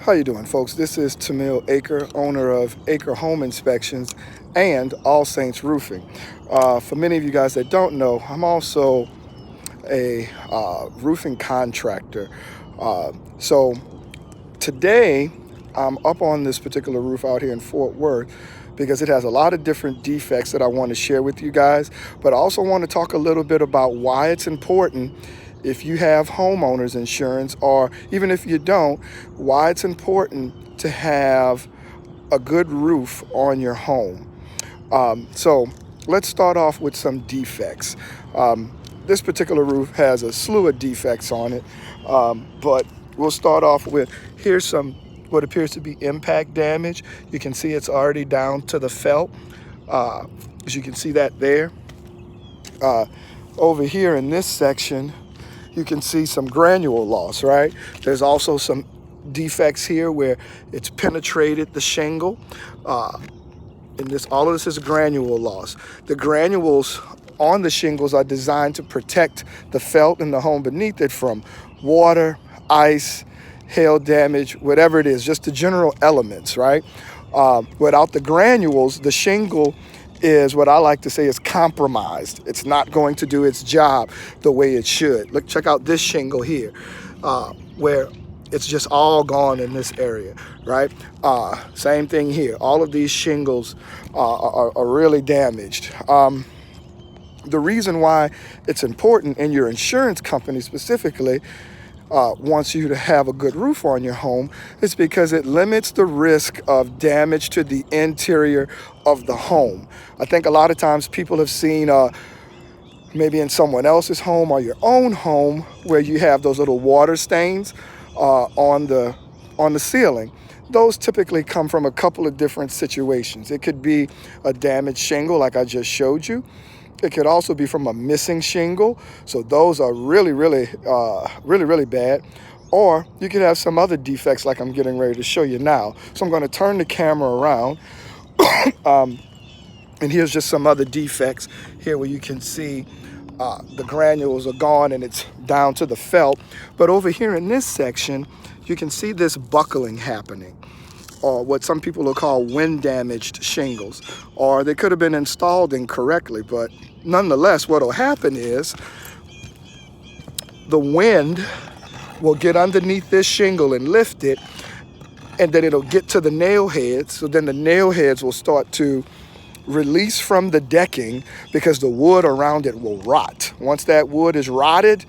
How you doing, folks? This is Tamil Aker, owner of Aker Home Inspections and All Saints Roofing. For many of you guys that don't know, I'm also a roofing contractor. So today, I'm up on this particular roof out here in Fort Worth because it has a lot of different defects that I want to share with you guys. But I also want to talk a little bit about why it's important, if you have homeowners insurance, or even if you don't, why it's important to have a good roof on your home. So let's start off with some defects. This particular roof has a slew of defects on it, but we'll start off with, here's some what appears to be impact damage. You can see it's already down to the felt, as you can see that there. Over here in this section, you can see some granule loss, right? There's also some defects here where it's penetrated the shingle. And all of this is granule loss. The granules on the shingles are designed to protect the felt and the home beneath it from water, ice, hail damage, whatever it is, just the general elements, right? Without the granules, the shingle is, what I like to say, is compromised. It's not going to do its job the way it should. Look, check out this shingle here, where it's just all gone in this area, right? Same thing here. All of these shingles are really damaged. The reason why it's important, and your insurance company specifically wants you to have a good roof on your home, is because it limits the risk of damage to the interior of the home. I think a lot of times people have seen maybe in someone else's home or your own home where you have those little water stains on the ceiling. Those typically come from a couple of different situations. It could be a damaged shingle like I just showed you. It could also be from a missing shingle. So those are really bad. Or you could have some other defects like I'm getting ready to show you now. So I'm going to turn the camera around. And here's just some other defects here where you can see the granules are gone and it's down to the felt. But over here in this section, you can see this buckling happening, or what some people will call wind damaged shingles, or they could have been installed incorrectly. But nonetheless, what will happen is the wind will get underneath this shingle and lift it, and then it'll get to the nail heads. So then the nail heads will start to release from the decking because the wood around it will rot. Once that wood is rotted,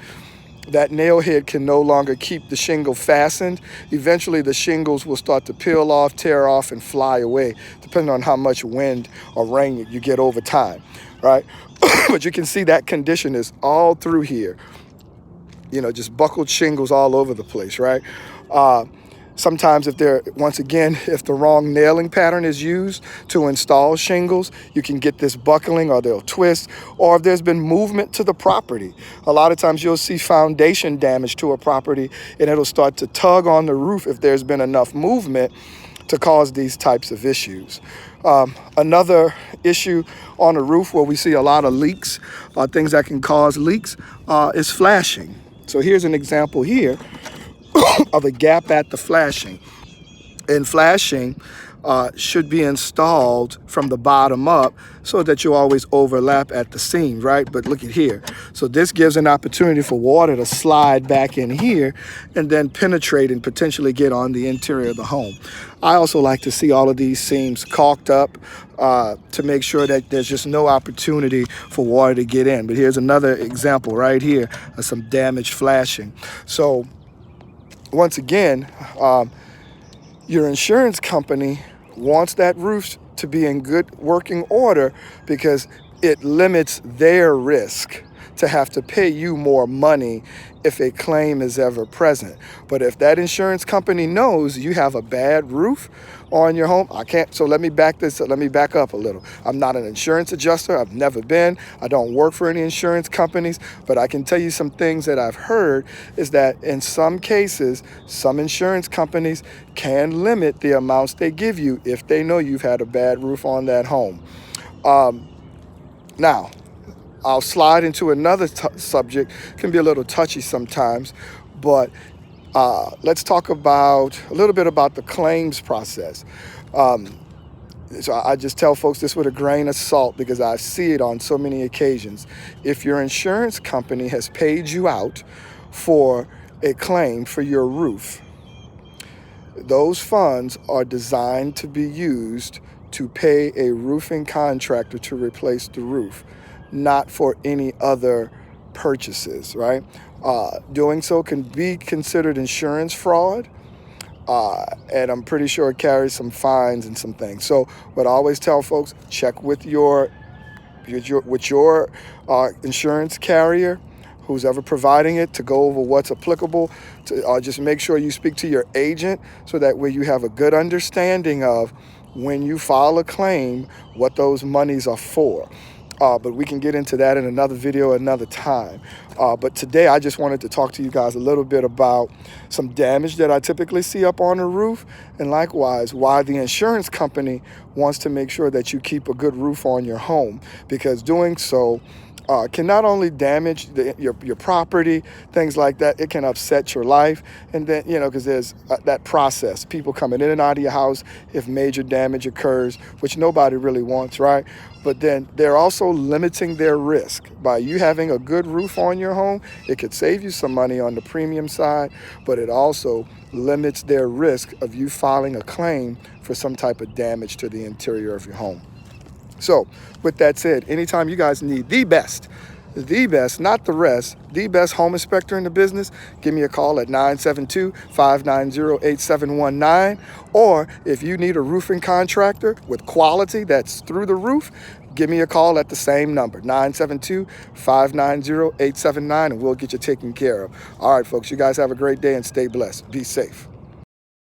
that nail head can no longer keep the shingle fastened. Eventually the shingles will start to peel off, tear off, and fly away, depending on how much wind or rain you get over time, right? But you can see that condition is all through here. Just buckled shingles all over the place, right? Sometimes if the wrong nailing pattern is used to install shingles, you can get this buckling, or they'll twist, or if there's been movement to the property. A lot of times you'll see foundation damage to a property and it'll start to tug on the roof if there's been enough movement to cause these types of issues. Another issue on a roof where we see a lot of leaks, things that can cause leaks, is flashing. So here's an example here of a gap at the flashing. And flashing should be installed from the bottom up so that you always overlap at the seam, right? But look at here. So this gives an opportunity for water to slide back in here and then penetrate and potentially get on the interior of the home. I also like to see all of these seams caulked up to make sure that there's just no opportunity for water to get in. But here's another example right here of some damaged flashing. So once again, your insurance company wants that roof to be in good working order because it limits their risk to have to pay you more money if a claim is ever present. But if that insurance company knows you have a bad roof on your home, let me back up a little. I'm not an insurance adjuster. I've never been. I don't work for any insurance companies, but I can tell you some things that I've heard is that in some cases, some insurance companies can limit the amounts they give you if they know you've had a bad roof on that home. Now, I'll slide into another subject. It can be a little touchy sometimes, but Let's talk about a little bit about the claims process. So I just tell folks this with a grain of salt because I see it on so many occasions. If your insurance company has paid you out for a claim for your roof, those funds are designed to be used to pay a roofing contractor to replace the roof, not for any other purchases, right? Doing so can be considered insurance fraud. And I'm pretty sure it carries some fines and some things. So what I always tell folks, check with your insurance carrier, who's ever providing it, to go over what's applicable. Just make sure you speak to your agent so that way you have a good understanding of when you file a claim, what those monies are for. But we can get into that in another video another time. But today I just wanted to talk to you guys a little bit about some damage that I typically see up on the roof, and likewise why the insurance company wants to make sure that you keep a good roof on your home, because doing so can not only damage your property, things like that, it can upset your life. And then, because there's that process, people coming in and out of your house if major damage occurs, which nobody really wants, right? But then they're also limiting their risk. By you having a good roof on your home, it could save you some money on the premium side, but it also limits their risk of you filing a claim for some type of damage to the interior of your home. So with that said, anytime you guys need the best, not the rest, the best home inspector in the business, give me a call at 972-590-8719. Or if you need a roofing contractor with quality that's through the roof, give me a call at the same number, 972-590-8719, and we'll get you taken care of. All right, folks, you guys have a great day and stay blessed. Be safe.